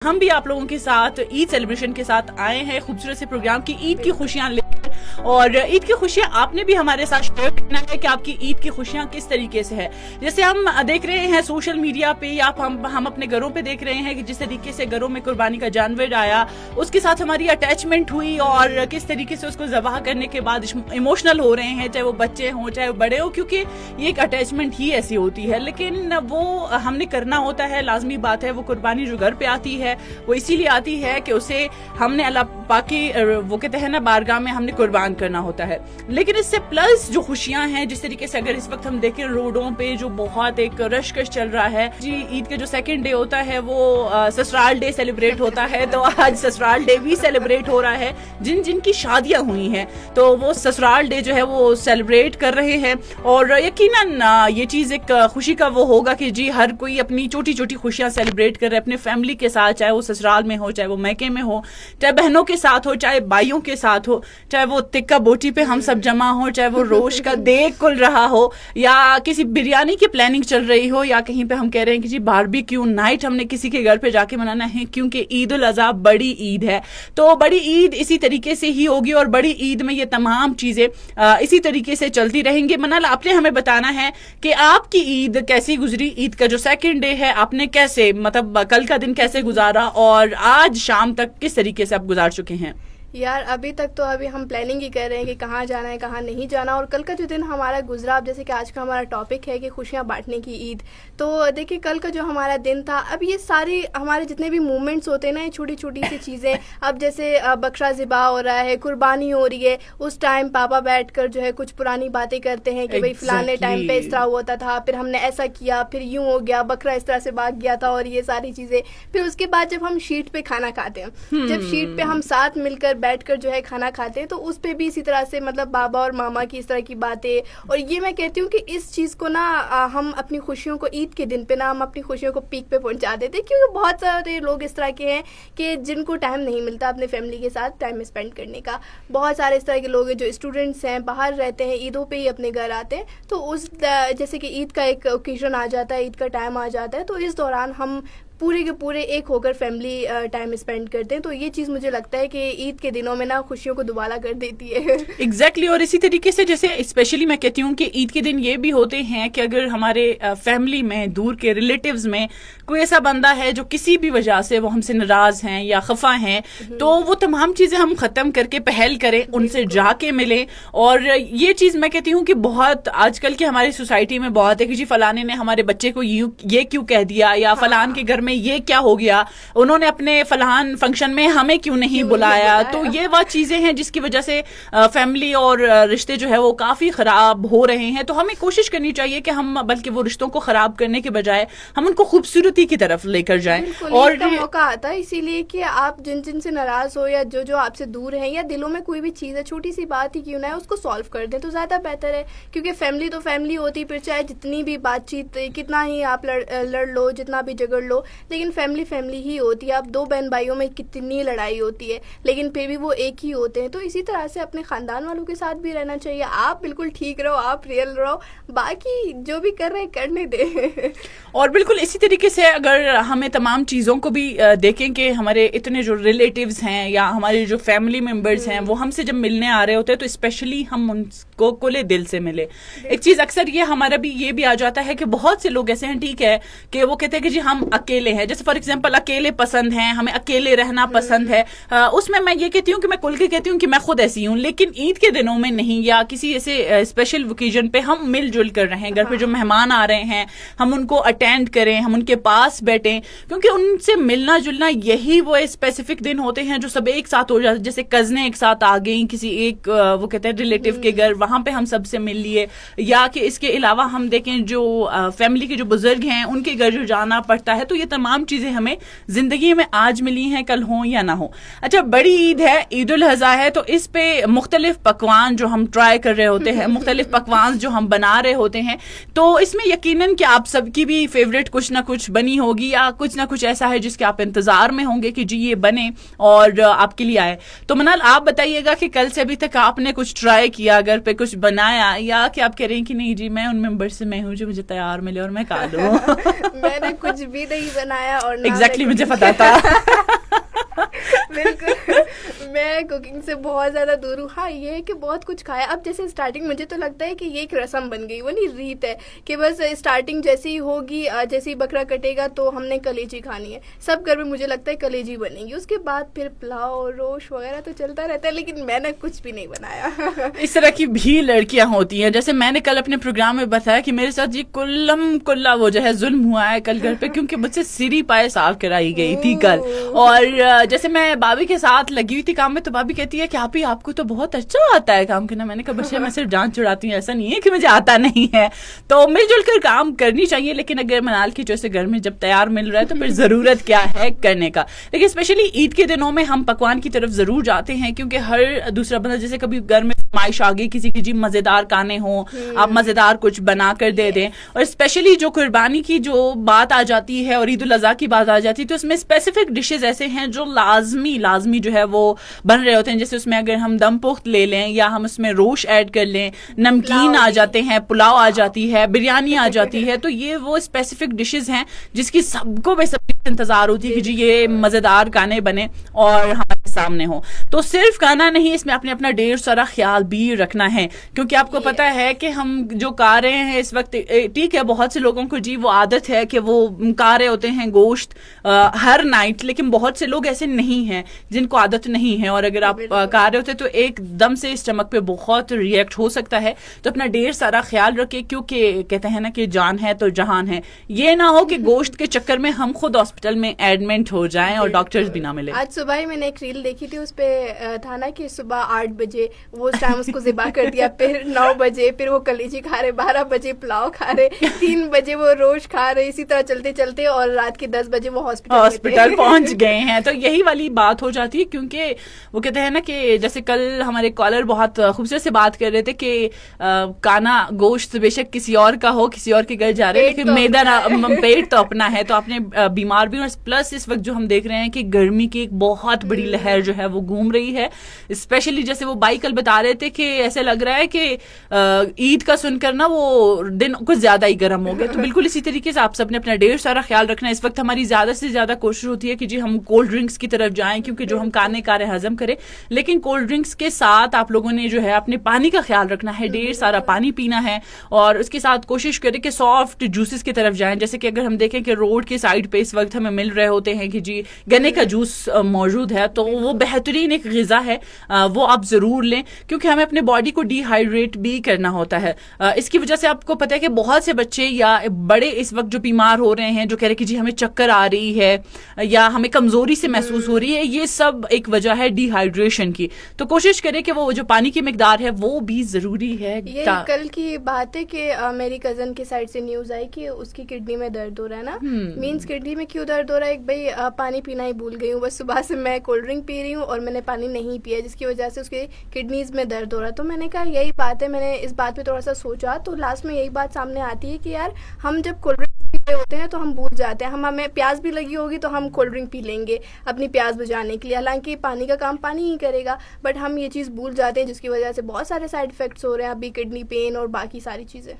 ہم بھی آپ لوگوں کے ساتھ عید سیلیبریشن کے ساتھ آئے ہیں خوبصورت سے پروگرام کی عید کی خوشیاں لے کر. اور عید کی خوشیاں آپ نے بھی ہمارے ساتھ شیئر کرنا ہے کہ آپ کی عید کی خوشیاں کس طریقے سے ہے. جیسے ہم دیکھ رہے ہیں سوشل میڈیا پہ یا ہم اپنے گھروں پہ دیکھ رہے ہیں کہ جس طریقے سے گھروں میں قربانی کا جانور آیا, اس کے ساتھ ہماری اٹیچمنٹ ہوئی اور کس طریقے سے اس کو ذبح کرنے کے بعد ایموشنل ہو رہے ہیں, چاہے وہ بچے ہوں چاہے وہ بڑے ہوں, کیونکہ یہ ایک اٹیچمنٹ ہی ایسی ہوتی ہے. لیکن وہ ہم نے کرنا ہوتا ہے, لازمی بات ہے. وہ قربانی جو گھر پہ آتی ہے وہ اسی لیے آتی ہے کہ اسے ہم نے اللہ پاک کی وہ کہتے ہیں نا بارگاہ میں ہم نے قربان کرنا ہوتا ہے. لیکن اس سے پلس جو خوشیاں ہیں, جس طریقے سے اگر اس وقت ہم دیکھیں روڈوں پہ جو بہت ایک رش کش چل رہا ہے, جی عید کا جو سیکنڈ ڈے ہوتا ہے وہ سسرال ڈے سیلیبریٹ ہوتا ہے, تو آج سسرال ڈے بھی سیلیبریٹ ہو رہا ہے. جن کی شادیاں ہوئی ہیں تو وہ سسرال ڈے جو ہے وہ سیلیبریٹ کر رہے ہیں. اور یقیناً یہ چیز ایک خوشی کا وہ ہوگا کہ جی ہر کوئی اپنی چھوٹی چھوٹی خوشیاں سیلیبریٹ کر رہے اپنے فیملی کے ساتھ, چاہے وہ سسرال میں ہو چاہے وہ میکے میں ہو, چاہے بہنوں کے ساتھ ہو چاہے بھائیوں کے ساتھ ہو, چاہے وہ تکہ بوٹی پہ ہم سب جمع ہو, چاہے وہ روش کا دیگ کل رہا ہو, یا کسی بریانی کی پلاننگ چل رہی ہو, یا کہیں پہ ہم کہہ رہے ہیں کہ جی باربیکیو نائٹ ہم نے کسی کے گھر پہ جا کے منانا ہے, کیونکہ عید الاضحیٰ بڑی عید ہے. تو بڑی عید اسی طریقے سے ہی ہوگی اور بڑی عید میں یہ تمام چیزیں اسی طریقے سے چلتی رہیں گی. منال, آپ نے ہمیں بتانا ہے کہ آپ کی عید کیسی گزری, عید کا جو سیکنڈ ڈے ہے آپ نے کیسے مطلب کل کا دن کیسے گزارا اور آج شام تک کس طریقے سے آپ گزار چکے ہیں؟ یار ابھی تک تو ہم پلاننگ ہی کر رہے ہیں کہ کہاں جانا ہے کہاں نہیں جانا. اور کل کا جو دن ہمارا گزرا, اب جیسے کہ آج کا ہمارا ٹاپک ہے کہ خوشیاں بانٹنے کی عید, تو دیکھیے کل کا جو ہمارا دن تھا, اب یہ ساری ہمارے جتنے بھی مومنٹس ہوتے ہیں نا, یہ چھوٹی چھوٹی سی چیزیں, اب جیسے بکرا ذبح ہو رہا ہے, قربانی ہو رہی ہے, اس ٹائم پاپا بیٹھ کر جو ہے کچھ پرانی باتیں کرتے ہیں کہ بھائی فلانے ٹائم پہ اس طرح ہوتا تھا, پھر ہم نے ایسا کیا, پھر یوں ہو گیا, بکرا اس طرح سے بھاگ گیا تھا, اور یہ ساری چیزیں. پھر اس کے بعد جب ہم شیٹ پہ کھانا کھاتے ہیں, جب شیٹ پہ ہم ساتھ مل کر بیٹھ کر جو ہے کھانا کھاتے ہیں, تو اس پہ بھی اسی طرح سے مطلب بابا اور ماما کی اس طرح کی باتیں. اور یہ میں کہتی ہوں کہ اس چیز کو نا ہم اپنی خوشیوں کو عید کے دن پہ نا ہم اپنی خوشیوں کو پیک پہ پہنچا دیتے ہیں, کیونکہ بہت سارے لوگ اس طرح کے ہیں کہ جن کو ٹائم نہیں ملتا اپنے فیملی کے ساتھ ٹائم اسپینڈ کرنے کا. بہت سارے اس طرح کے لوگ ہیں جو اسٹوڈنٹس ہیں, باہر رہتے ہیں, عیدوں پہ ہی اپنے گھر آتے ہیں. تو اس جیسے کہ عید کا ایک اوکیزن آ جاتا ہے, عید کا ٹائم آ جاتا ہے, تو اس دوران ہم پورے کے پورے ایک ہو کر فیملی ٹائم اسپینڈ کرتے ہیں. تو یہ چیز مجھے لگتا ہے کہ عید کے دنوں میں نا خوشیوں کو دوبالا کر دیتی ہے. ایگزیکٹلی. اور اسی طریقے سے جیسے اسپیشلی میں کہتی ہوں کہ عید کے دن یہ بھی ہوتے ہیں کہ اگر ہمارے فیملی میں دور کے ریلیٹیوز میں کوئی ایسا بندہ ہے جو کسی بھی وجہ سے وہ ہم سے ناراض ہیں یا خفا ہیں, تو وہ تمام چیزیں ہم ختم کر کے پہل کریں, ان سے جا کے ملیں. اور یہ چیز میں کہتی ہوں کہ بہت آج کل کی ہماری سوسائٹی میں بہت ہے کہ جی فلانے نے ہمارے بچے کو یہ کیوں کہہ دیا, یا فلان کے گھر میں یہ کیا ہو گیا, انہوں نے اپنے فلان فنکشن میں ہمیں کیوں نہیں بلایا. تو یہ وہ چیزیں ہیں جس کی وجہ سے فیملی اور رشتے جو ہے وہ کافی خراب ہو رہے ہیں. تو ہمیں کوشش کرنی چاہیے کہ ہم بلکہ وہ رشتوں کو خراب کرنے کے بجائے ہم ان کو خوبصورتی کی طرف لے کر جائیں. اور موقع آتا ہے اسی لیے کہ آپ جن سے ناراض ہو یا جو آپ سے دور ہیں, یا دلوں میں کوئی بھی چیز ہے, چھوٹی سی بات ہی کیوں نہ ہے, اس کو سالو کر دیں تو زیادہ بہتر ہے. کیونکہ فیملی تو فیملی ہوتی, پھر چاہے جتنی بھی بات چیت کتنا ہی آپ لڑ لو, جتنا بھی جھگڑ لو, لیکن فیملی فیملی ہی ہوتی ہے. اب دو بہن بھائیوں میں کتنی لڑائی ہوتی ہے, لیکن پھر بھی وہ ایک ہی ہوتے ہیں. تو اسی طرح سے اپنے خاندان والوں کے ساتھ بھی رہنا چاہیے. آپ بالکل ٹھیک رہو, آپ ریئل رہو, باقی جو بھی کر رہے ہیں کرنے دیں. اور بالکل اسی طریقے سے اگر ہمیں تمام چیزوں کو بھی دیکھیں کہ ہمارے اتنے جو ریلیٹیوز ہیں یا ہمارے جو فیملی ممبرز ہیں وہ ہم سے جب ملنے آ رہے ہوتے ہیں تو اسپیشلی ہم ان کو کھلے دل سے ملے. ایک چیز اکثر ہمارا بھی یہ بھی آ جاتا ہے کہ بہت سے لوگ ایسے ہیں, ٹھیک ہے, کہ وہ کہتے ہیں کہ جی ہم اکیلے ہیں, جیسے فار ایگزامپل اکیلے پسند ہیں, ہمیں اکیلے رہنا پسند ہے. اس میں یہ کہتی ہوں کہ میں کھل کے کہتی ہوں کہ میں خود ایسی ہوں, لیکن عید کے دنوں میں نہیں, یا کسی ایسے اسپیشل اوکیزن پہ ہم مل جل کر رہیں, گھر پہ جو مہمان آ رہے ہیں ہم ان کو اٹینڈ کریں, ہم ان کے پاس بیٹھیں, کیونکہ ان سے ملنا جلنا یہی وہ اسپیسیفک دن ہوتے ہیں جو سب ایک ساتھ ہو جاتے ہیں. جیسے کزنیں ایک ساتھ آ گئیں کسی ایک وہ کہتے ہیں ریلیٹیو کے گھر, وہاں پہ ہم سب سے مل لیے. یا کہ اس کے علاوہ ہم دیکھیں جو فیملی کے جو بزرگ ہیں ان کے گھر جو جانا پڑتا ہے. تو یہ تمام چیزیں ہمیں زندگی میں آج ملی ہیں, کل ہوں یا نہ ہوں. اچھا, بڑی عید ہے, عید الاضحیٰ ہے, تو اس پہ مختلف پکوان جو ہم ٹرائی کر رہے ہوتے ہیں, مختلف پکوان جو ہم بنا رہے ہوتے ہیں, تو اس میں یقیناً کہ آپ سب کی بھی فیوریٹ کچھ نہ کچھ بنی ہوگی, یا کچھ نہ کچھ ایسا ہے جس کے آپ انتظار میں ہوں گے کہ جی یہ بنے اور آپ کے لیے آئے. تو منال, آپ بتائیے گا کہ کل سے ابھی تک آپ نے کچھ ٹرائی کیا, گھر پہ کچھ بنایا, یا کہ آپ کہہ رہے ہیں کہ نہیں جی میں ان ممبر سے میں ہوں جو مجھے تیار ملے اور میں کھا لوں؟ میں نے کچھ بھی نہیں بنایا اور ایگزیکٹلی مجھے پتا تھا. بالکل میں کوکنگ سے بہت زیادہ دور ہوں. ہاں یہ ہے کہ بہت کچھ کھایا. اب جیسے اسٹارٹنگ مجھے تو لگتا ہے کہ یہ ایک رسم بن گئی, وہ نہیں ریت ہے کہ بس اسٹارٹنگ جیسی ہوگی, جیسی بکرا کٹے گا تو ہم نے کلیجی کھانی ہے. سب گھر میں مجھے لگتا ہے کلیجی بنے گی, اس کے بعد پھر پلاؤ روش وغیرہ تو چلتا رہتا ہے, لیکن میں نے کچھ بھی نہیں بنایا. اس طرح کی بھی لڑکیاں ہوتی ہیں. جیسے میں نے کل اپنے پروگرام میں بتایا کہ میرے ساتھ یہ کلا وہ جو ہے ظلم ہوا ہے کل گھر پہ, کیونکہ مجھ سے سیری پائے صاف کرائی گئی تھی کل. اور جیسے میں بابی کے ساتھ لگی ہوئی تھی کام میں, تو بابی کہتی ہے کہ آپ کو تو بہت اچھا آتا ہے کام کرنا. میں نے کہا بچے میں صرف جان چڑھاتی ہوں, ایسا نہیں ہے کہ مجھے آتا نہیں ہے. تو مل جل کر کام کرنی چاہیے, لیکن اگر منال کی جیسے گھر میں جب تیار مل رہا ہے تو پھر ضرورت کیا ہے کرنے کا. لیکن اسپیشلی عید کے دنوں میں ہم پکوان کی طرف ضرور جاتے ہیں, کیونکہ ہر دوسرا بندہ جیسے کبھی گھر میں فرمائش آ گئی کسی کی جی مزیدار کھانے ہوں, آپ مزیدار کچھ بنا کر دے دیں. اور اسپیشلی جو قربانی کی جو بات آ جاتی ہے اور عید الاضحیٰ کی بات آ جاتی ہے, تو اس میں اسپیسیفک ڈشز ایسے ہیں جو لازمی جو ہے وہ بن رہے ہوتے ہیں. جیسے اس میں اگر ہم دم پخت لے لیں یا ہم اس میں روش ایڈ کر لیں, نمکین آ جاتے ہیں, پلاؤ آ جاتی ہے, بریانی آ جاتی ہے. تو یہ وہ اسپیسیفک ڈشز ہیں جس کی سب کو بے صبری سے انتظار ہوتی ہے کہ جی یہ مزیدار کھانے بنے اور ہمارے سامنے ہوں. تو صرف کھانا نہیں, اس میں اپنا ڈھیر سارا خیال بھی رکھنا ہے, کیونکہ آپ کو پتا ہے کہ ہم جو کھا رہے ہیں اس وقت, ٹھیک ہے بہت سے لوگوں کو جی وہ عادت ہے کہ وہ کھا رہے ہوتے ہیں گوشت ہر نائٹ, لیکن بہت سے لوگ ایسے نہیں ہیں جن کو عادت نہیں ہے, اور اگر آپ کھا رہے ہوتے تو ایک دم سے اسٹمک پہ بہت ریئیکٹ ہو سکتا ہے. تو اپنا ڈھیر سارا خیال رکھے, کیونکہ کہتے ہیں نا کہ جان ہے تو جہان ہے. یہ نہ ہو کہ گوشت کے چکر میں ہم خود ہاسپٹل میں ایڈمنٹ ہو جائیں اور ڈاکٹرز بھی نہ ملے. آج صبح ہی میں نے ایک ریل دیکھی تھی, اس پہ تھا نا کہ صبح 8 بجے وہ اس ٹائم اس کو ذبح کر دیا, پھر 9 بجے پھر وہ کلیجی کھا رہے, 12 بجے پلاؤ کھا رہے, 3 بجے وہ روش کھا رہے, اسی طرح چلتے چلتے اور رات کے 10 بجے وہ ہاسپٹل پہنچ گئے ہیں. تو یہی والی بات ہو جاتی ہے, کیونکہ وہ کہتے ہیں نا کہ جیسے کل ہمارے کالر بہت خوبصورت سے بات کر رہے تھے کہ کانا گوشت بے شک کسی اور کا ہو, کسی اور کے گھر جا رہے ہیں, لیکن میدا پیٹ تو اپنا ہے. تو آپ نے بیمار بھی, اور پلس اس وقت جو ہم دیکھ رہے ہیں کہ گرمی کی ایک بہت بڑی لہر جو ہے وہ گھوم رہی ہے. اسپیشلی جیسے وہ بائی کل بتا رہے تھے کہ ایسے لگ رہا ہے کہ عید کا سن کر نا وہ دن کچھ زیادہ ہی گرم ہو گئے. تو بالکل اسی طریقے سے آپ سب نے اپنا ڈھیر سارا خیال رکھنا ہے. اس وقت ہماری زیادہ سے زیادہ کوشش ہوتی ہے کہ جی ہم کولڈ ڈرنکس کی طرف جائیں, کیونکہ جو ہم کھانے کھا رہے ہضم کریں, لیکن کولڈ ڈرنکس کے ساتھ آپ لوگوں نے جو ہے اپنے پانی کا خیال رکھنا ہے, ڈھیر سارا پانی پینا ہے. اور اس کے ساتھ کوشش کریں کہ سافٹ جوسز کی طرف جائیں. جیسے کہ اگر ہم دیکھیں کہ روڈ کے سائڈ پہ اس وقت ہمیں مل رہے ہوتے ہیں کہ جی گنے کا جوس موجود ہے, تو وہ بہترین ایک غذا ہے, وہ آپ ضرور لیں, کیونکہ ہمیں اپنے باڈی کو ڈی ہائیڈریٹ بھی کرنا ہوتا ہے. اس کی وجہ سے آپ کو پتہ ہے کہ بہت سے بچے یا بڑے اس وقت جو بیمار ہو رہے ہیں, جو کہہ رہے کہ جی ہمیں چکر آ رہی ہے یا ہمیں کمزوری سے محسوس ہو رہی ہے, یہ سب ایک وجہ ہے ڈی ہائیڈریشن کی. تو کوشش کریں کہ وہ جو پانی کی مقدار ہے وہ بھی ضروری ہے. یہ کل کی بات ہے کہ میری کزن کی سائڈ سے نیوز آئی کہ اس کی کڈنی میں درد ہو رہا ہے نا, مینس کڈنی میں کیوں درد ہو رہا ہے, ایک بھائی پانی پینا ہی بھول گئی ہوں, بس صبح سے میں کولڈ ڈرنک پی رہی ہوں اور میں نے پانی نہیں پیا, جس کی وجہ سے اس کی کڈنیز میں درد ہو رہا ہے. تو میں نے کہا یہی بات ہے, میں نے اس بات پہ تھوڑا سا سوچا, تو لاسٹ میں یہی بات سامنے آتی ہے کہ یار ہم جب کولڈ ڈرنک پی رہے ہوتے ہیں تو ہم بھول جاتے ہیں, ہمیں پیاس بھی لگی ہوگی تو ہم کولڈ ڈرنک پی لیں گے اپنی پیاس بجھانے کے لیے, حالانکہ پانی کا کام پانی ہی کرے گا, بٹ ہم یہ چیز بھول جاتے ہیں, جس کی وجہ سے بہت سارے سائڈ افیکٹس ہو رہے ہیں ابھی, کڈنی پین اور باقی ساری چیزیں.